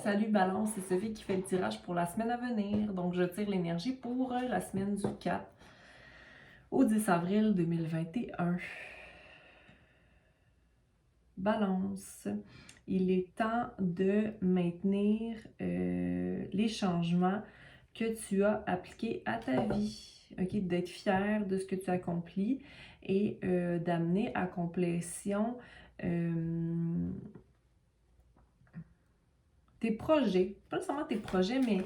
Salut Balance, c'est Sophie qui fait le tirage pour la semaine à venir. Donc je tire l'énergie pour la semaine du 4 au 10 avril 2021. Balance, il est temps de maintenir les changements que tu as appliqués à ta vie. Okay? D'être fier de ce que tu accomplis et d'amener à complétion tes projets, pas seulement tes projets, mais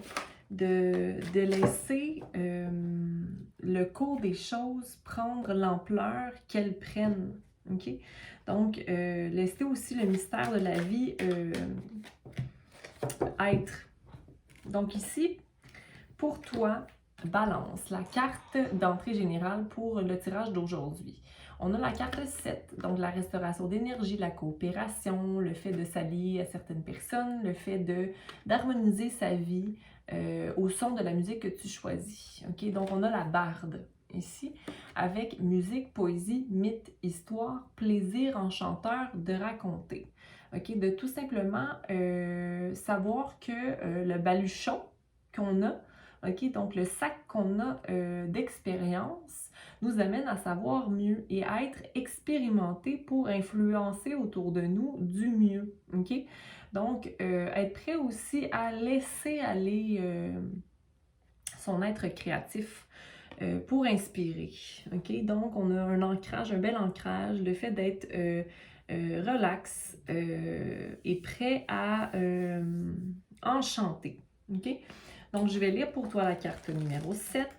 de laisser le cours des choses prendre l'ampleur qu'elles prennent. OK? Donc, laisser aussi le mystère de la vie être. Donc ici, pour toi, Balance, la carte d'entrée générale pour le tirage d'aujourd'hui. On a la carte 7, donc la restauration d'énergie, la coopération, le fait de s'allier à certaines personnes, le fait d'harmoniser sa vie au son de la musique que tu choisis. Okay? Donc on a la barde ici, avec musique, poésie, mythe, histoire, plaisir enchanteur de raconter. Okay? De tout simplement savoir que le baluchon qu'on a, OK, donc le sac qu'on a d'expérience nous amène à savoir mieux et à être expérimenté pour influencer autour de nous du mieux. OK? Donc, être prêt aussi à laisser aller son être créatif pour inspirer. OK? Donc, on a un ancrage, un bel ancrage, le fait d'être relax et prêt à enchanter. OK? Donc, je vais lire pour toi la carte numéro 7.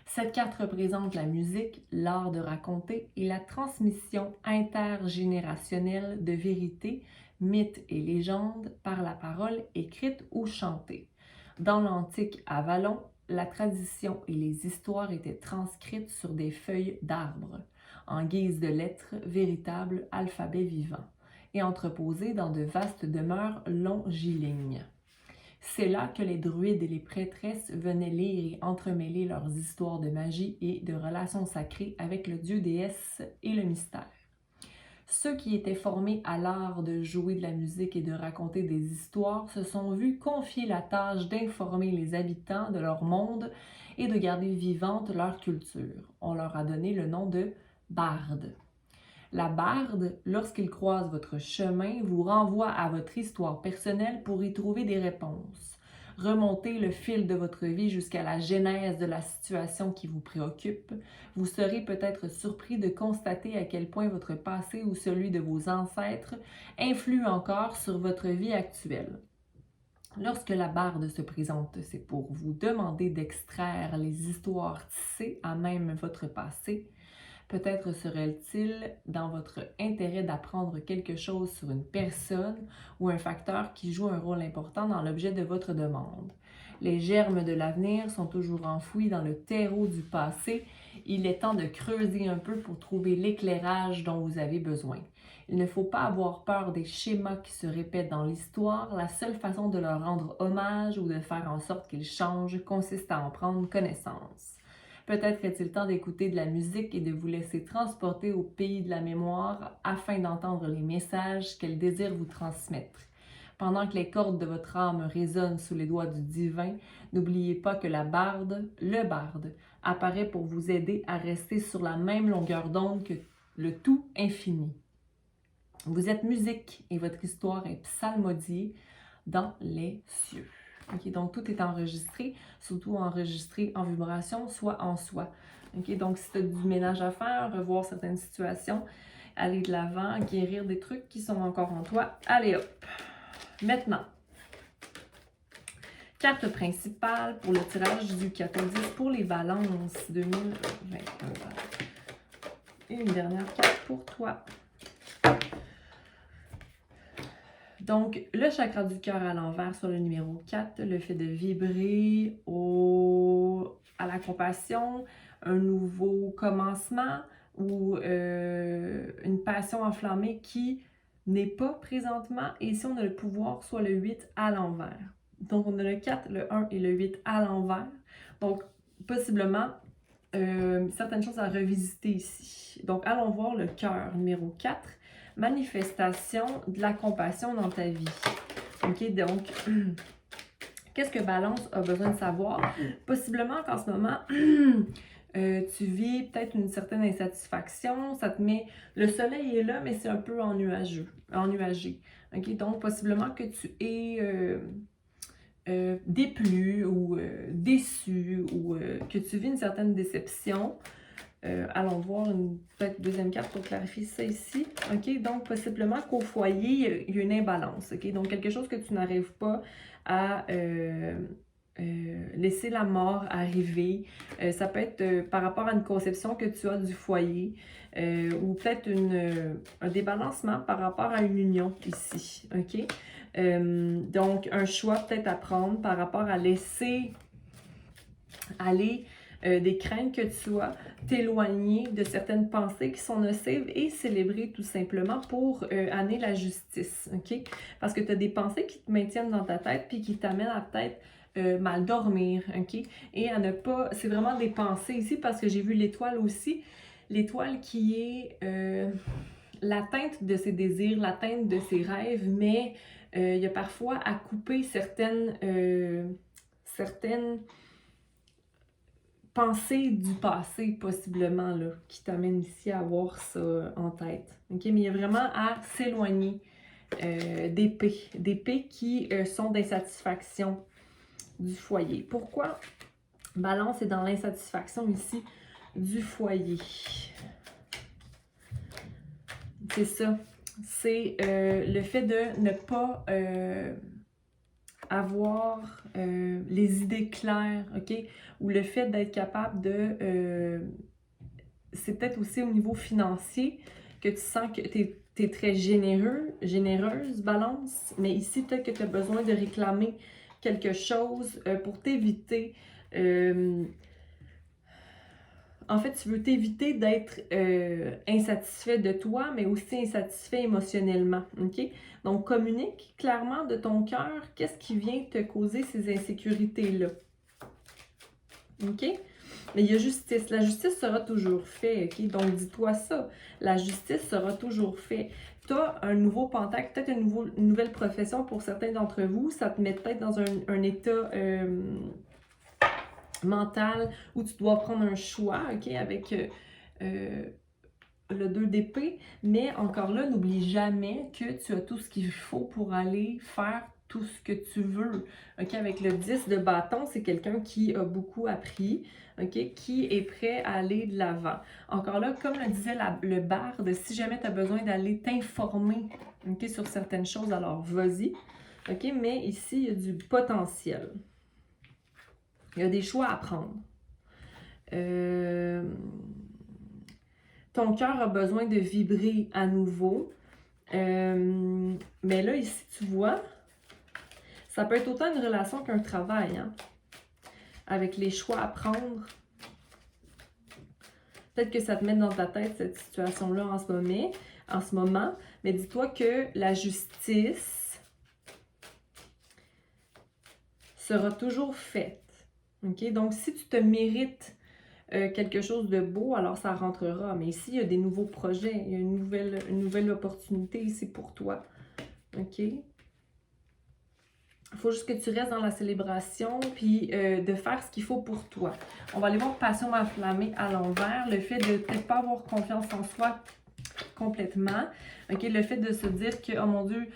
Cette carte représente la musique, l'art de raconter et la transmission intergénérationnelle de vérités, mythes et légendes par la parole écrite ou chantée. Dans l'antique Avalon, la tradition et les histoires étaient transcrites sur des feuilles d'arbres, en guise de lettres, véritables alphabets vivants, et entreposées dans de vastes demeures longilignes. C'est là que les druides et les prêtresses venaient lire et entremêler leurs histoires de magie et de relations sacrées avec le dieu-déesse et le mystère. Ceux qui étaient formés à l'art de jouer de la musique et de raconter des histoires se sont vus confier la tâche d'informer les habitants de leur monde et de garder vivante leur culture. On leur a donné le nom de bardes. La barde, lorsqu'il croise votre chemin, vous renvoie à votre histoire personnelle pour y trouver des réponses. Remontez le fil de votre vie jusqu'à la genèse de la situation qui vous préoccupe. Vous serez peut-être surpris de constater à quel point votre passé ou celui de vos ancêtres influe encore sur votre vie actuelle. Lorsque la barde se présente, c'est pour vous demander d'extraire les histoires tissées à même votre passé. Peut-être serait-il dans votre intérêt d'apprendre quelque chose sur une personne ou un facteur qui joue un rôle important dans l'objet de votre demande. Les germes de l'avenir sont toujours enfouis dans le terreau du passé. Il est temps de creuser un peu pour trouver l'éclairage dont vous avez besoin. Il ne faut pas avoir peur des schémas qui se répètent dans l'histoire. La seule façon de leur rendre hommage ou de faire en sorte qu'ils changent consiste à en prendre connaissance. Peut-être est-il temps d'écouter de la musique et de vous laisser transporter au pays de la mémoire afin d'entendre les messages qu'elle désire vous transmettre. Pendant que les cordes de votre âme résonnent sous les doigts du divin, n'oubliez pas que la barde, le barde, apparaît pour vous aider à rester sur la même longueur d'onde que le tout infini. Vous êtes musique et votre histoire est psalmodiée dans les cieux. Okay, donc, tout est enregistré, surtout enregistré en vibration, soit en soi. Okay, donc, si tu as du ménage à faire, revoir certaines situations, aller de l'avant, guérir des trucs qui sont encore en toi, allez hop! Maintenant, carte principale pour le tirage du 14 pour les balances 2021. Et une dernière carte pour toi. Donc, le chakra du cœur à l'envers sur le numéro 4, le fait de vibrer à la compassion, un nouveau commencement ou une passion enflammée qui n'est pas présentement. Et ici, on a le pouvoir, soit le 8 à l'envers. Donc, on a le 4, le 1 et le 8 à l'envers. Donc, possiblement, certaines choses à revisiter ici. Donc, allons voir le cœur numéro 4. manifestation de la compassion dans ta vie. OK, donc, qu'est-ce que Balance a besoin de savoir? Possiblement qu'en ce moment, tu vis peut-être une certaine insatisfaction, ça te met... Le soleil est là, mais c'est un peu ennuagé. OK, donc, possiblement que tu es déplu ou déçu ou que tu vis une certaine déception. Allons voir peut-être deuxième carte pour clarifier ça ici. OK, donc possiblement qu'au foyer, il y a une imbalance. OK, donc quelque chose que tu n'arrives pas à laisser la mort arriver. Ça peut être par rapport à une conception que tu as du foyer ou peut-être un débalancement par rapport à une union ici. OK? Donc, un choix peut-être à prendre par rapport à laisser aller des craintes que tu as, t'éloigner de certaines pensées qui sont nocives et célébrer tout simplement pour amener la justice, OK? Parce que tu as des pensées qui te maintiennent dans ta tête puis qui t'amènent à peut-être mal dormir, OK? Et à ne pas... C'est vraiment des pensées ici parce que j'ai vu l'étoile aussi. L'étoile qui est l'atteinte de ses désirs, l'atteinte de ses rêves, mais il y a parfois à couper certaines pensées du passé, possiblement, là, qui t'amènent ici à avoir ça en tête. OK? Mais il y a vraiment à s'éloigner d'épées qui sont d'insatisfaction du foyer. Pourquoi Balance est dans l'insatisfaction ici du foyer? C'est ça. C'est le fait de ne pas avoir les idées claires, OK? Ou le fait d'être capable de... c'est peut-être aussi au niveau financier que tu sens que tu es très généreuse, Balance, mais ici, peut-être que tu as besoin de réclamer quelque chose pour t'éviter... en fait, tu veux t'éviter d'être insatisfait de toi, mais aussi insatisfait émotionnellement, OK? Donc, communique clairement de ton cœur qu'est-ce qui vient te causer ces insécurités-là, OK? Mais il y a justice. La justice sera toujours faite, OK? Donc, dis-toi ça. La justice sera toujours faite. Tu as un nouveau pentacle, peut-être une nouvelle profession pour certains d'entre vous. Ça te met peut-être dans un état... mental où tu dois prendre un choix, OK, avec le 2 d'épée, mais encore là, n'oublie jamais que tu as tout ce qu'il faut pour aller faire tout ce que tu veux, OK, avec le 10 de bâton, c'est quelqu'un qui a beaucoup appris, OK, qui est prêt à aller de l'avant. Encore là, comme le disait le barde, si jamais tu as besoin d'aller t'informer, OK, sur certaines choses, alors vas-y, OK, mais ici, il y a du potentiel. Il y a des choix à prendre. Ton cœur a besoin de vibrer à nouveau. Mais là, ici, tu vois, ça peut être autant une relation qu'un travail, hein, avec les choix à prendre. Peut-être que ça te met dans ta tête cette situation-là en ce moment, mais dis-toi que la justice sera toujours faite. OK? Donc, si tu te mérites quelque chose de beau, alors ça rentrera. Mais ici, il y a des nouveaux projets, il y a une nouvelle opportunité ici pour toi. OK? Il faut juste que tu restes dans la célébration, puis de faire ce qu'il faut pour toi. On va aller voir passion enflammée à l'envers, le fait de peut-être pas avoir confiance en soi complètement. OK? Le fait de se dire que, oh mon Dieu,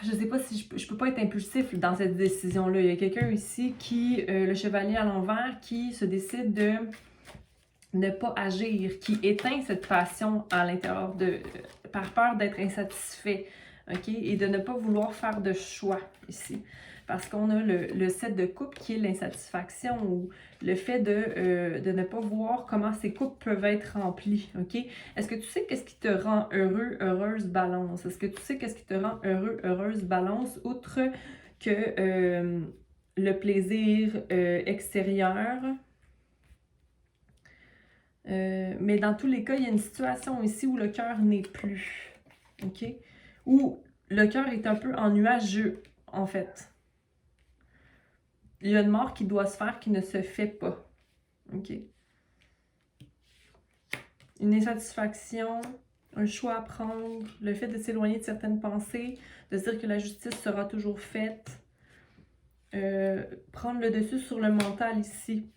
je sais pas si je peux pas être impulsif dans cette décision-là. Il y a quelqu'un ici qui, le chevalier à l'envers, qui se décide de ne pas agir, qui éteint cette passion à l'intérieur par peur d'être insatisfait, OK? Et de ne pas vouloir faire de choix ici. Parce qu'on a le 7 de coupe qui est l'insatisfaction ou le fait de ne pas voir comment ces coupes peuvent être remplies, OK? Est-ce que tu sais qu'est-ce qui te rend heureux, heureuse, balance? Est-ce que tu sais qu'est-ce qui te rend heureux, heureuse, balance, outre que le plaisir extérieur? Mais dans tous les cas, il y a une situation ici où le cœur n'est plus, OK? Où le cœur est un peu en nuageux, en fait. Il y a une mort qui doit se faire qui ne se fait pas, OK? Une insatisfaction un choix à prendre, le fait de s'éloigner de certaines pensées, de se dire que la justice sera toujours faite, prendre le dessus sur le mental ici,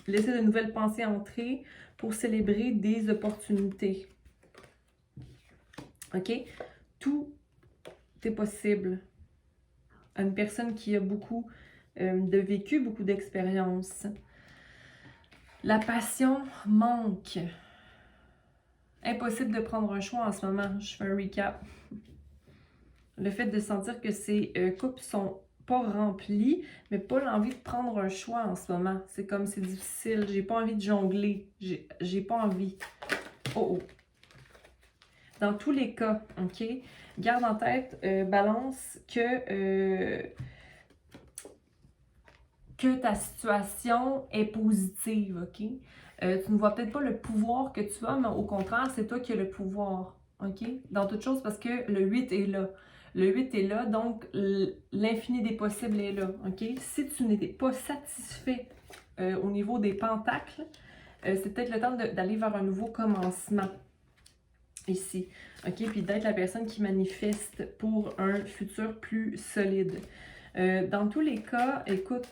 laisser de nouvelles pensées entrer pour célébrer des opportunités. OK? Tout est possible à une personne qui a beaucoup de vécu, beaucoup d'expérience. La passion manque. Impossible de prendre un choix en ce moment. Je fais un recap. Le fait de sentir que ces coupes sont pas remplies, mais pas l'envie de prendre un choix en ce moment. C'est comme c'est difficile. J'ai pas envie de jongler. J'ai pas envie. Oh oh. Dans tous les cas, OK? Garde en tête, Balance, que ta situation est positive, OK? Tu ne vois peut-être pas le pouvoir que tu as, mais au contraire, c'est toi qui as le pouvoir, OK? Dans toute chose, parce que le 8 est là. Le 8 est là, donc l'infini des possibles est là, OK? Si tu n'étais pas satisfait au niveau des pentacles, c'est peut-être le temps d'aller vers un nouveau commencement ici, OK? Puis d'être la personne qui manifeste pour un futur plus solide. Dans tous les cas, écoute,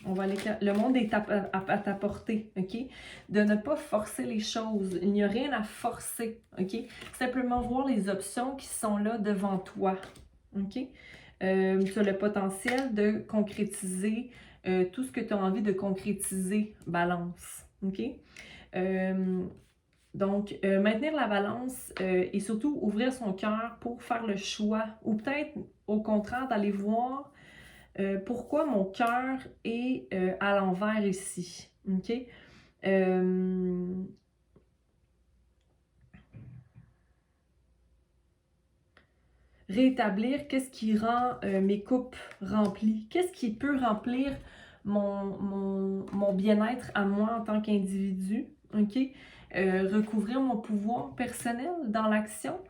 on va aller... Le monde est à ta portée, OK? De ne pas forcer les choses. Il n'y a rien à forcer, OK? Simplement voir les options qui sont là devant toi, OK? Tu as le potentiel de concrétiser tout ce que tu as envie de concrétiser, Balance, OK? Donc, maintenir la balance et surtout ouvrir son cœur pour faire le choix ou peut-être au contraire d'aller voir pourquoi mon cœur est à l'envers ici. OK? Rétablir qu'est-ce qui rend mes coupes remplies. Qu'est-ce qui peut remplir mon bien-être à moi en tant qu'individu. OK? Recouvrir mon pouvoir personnel dans l'action.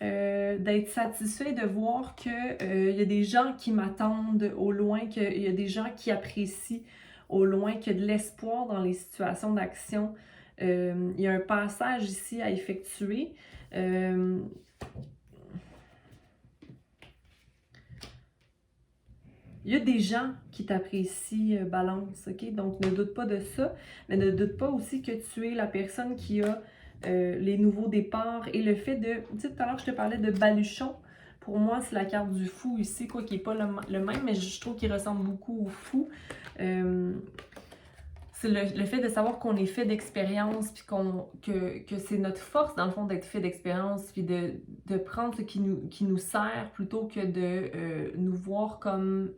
D'être satisfait de voir qu'il y a des gens qui m'attendent au loin, qu'il y a des gens qui apprécient au loin, qu'il y a de l'espoir dans les situations d'action. Il y a un passage ici à effectuer. Il y a des gens qui t'apprécient, Balance, OK? Donc, ne doute pas de ça, mais ne doute pas aussi que tu es la personne qui a les nouveaux départs et le fait de... Tu sais, tout à l'heure, je te parlais de baluchon. Pour moi, c'est la carte du fou ici, quoi, qui n'est pas le même, mais je trouve qu'il ressemble beaucoup au fou. C'est le fait de savoir qu'on est fait d'expérience, puis que c'est notre force, dans le fond, d'être fait d'expérience, puis de prendre ce qui nous sert plutôt que de nous voir comme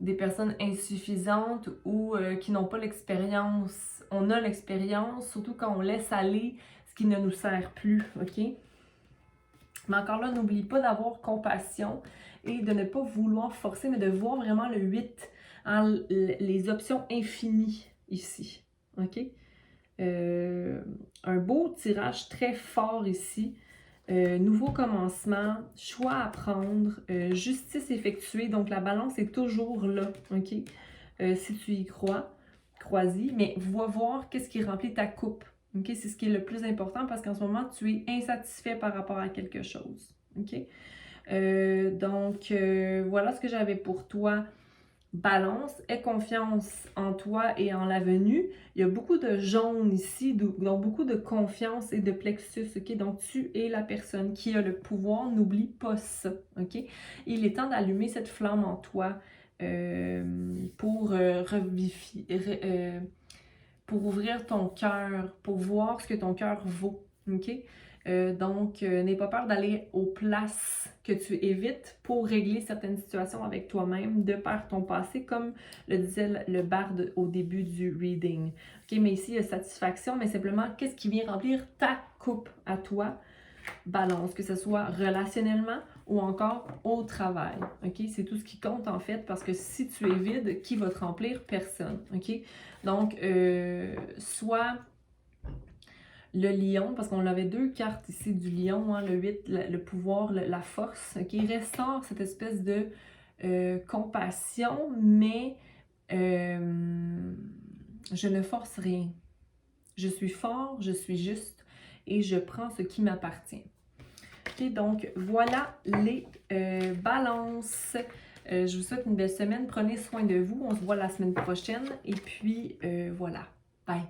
des personnes insuffisantes ou qui n'ont pas l'expérience. On a l'expérience, surtout quand on laisse aller ce qui ne nous sert plus, OK? Mais encore là, n'oublie pas d'avoir compassion et de ne pas vouloir forcer, mais de voir vraiment le 8, hein, les options infinies ici, OK? Un beau tirage très fort ici. Nouveau commencement, choix à prendre, justice effectuée. Donc, la balance est toujours là, OK? Si tu y crois-y, mais va voir qu'est-ce qui remplit ta coupe. OK? C'est ce qui est le plus important parce qu'en ce moment, tu es insatisfait par rapport à quelque chose. OK? Donc, voilà ce que j'avais pour toi. Balance, aie confiance en toi et en l'avenir. Il y a beaucoup de jaune ici, donc beaucoup de confiance et de plexus, ok? Donc, tu es la personne qui a le pouvoir, n'oublie pas ça, ok? Il est temps d'allumer cette flamme en toi pour pour ouvrir ton cœur, pour voir ce que ton cœur vaut, ok? Donc, n'aie pas peur d'aller aux places que tu évites pour régler certaines situations avec toi-même de par ton passé, comme le disait le barde au début du reading. OK, mais ici, il y a satisfaction, mais simplement, qu'est-ce qui vient remplir ta coupe à toi? Balance, que ce soit relationnellement ou encore au travail. OK, c'est tout ce qui compte en fait, parce que si tu es vide, qui va te remplir? Personne. OK, donc, soit le lion, parce qu'on avait deux cartes ici du lion, hein, le 8, le pouvoir, la force, qui restaure cette espèce de compassion, mais je ne force rien. Je suis fort, je suis juste, et je prends ce qui m'appartient. Ok, donc voilà les balances. Je vous souhaite une belle semaine. Prenez soin de vous. On se voit la semaine prochaine. Et puis, voilà. Bye!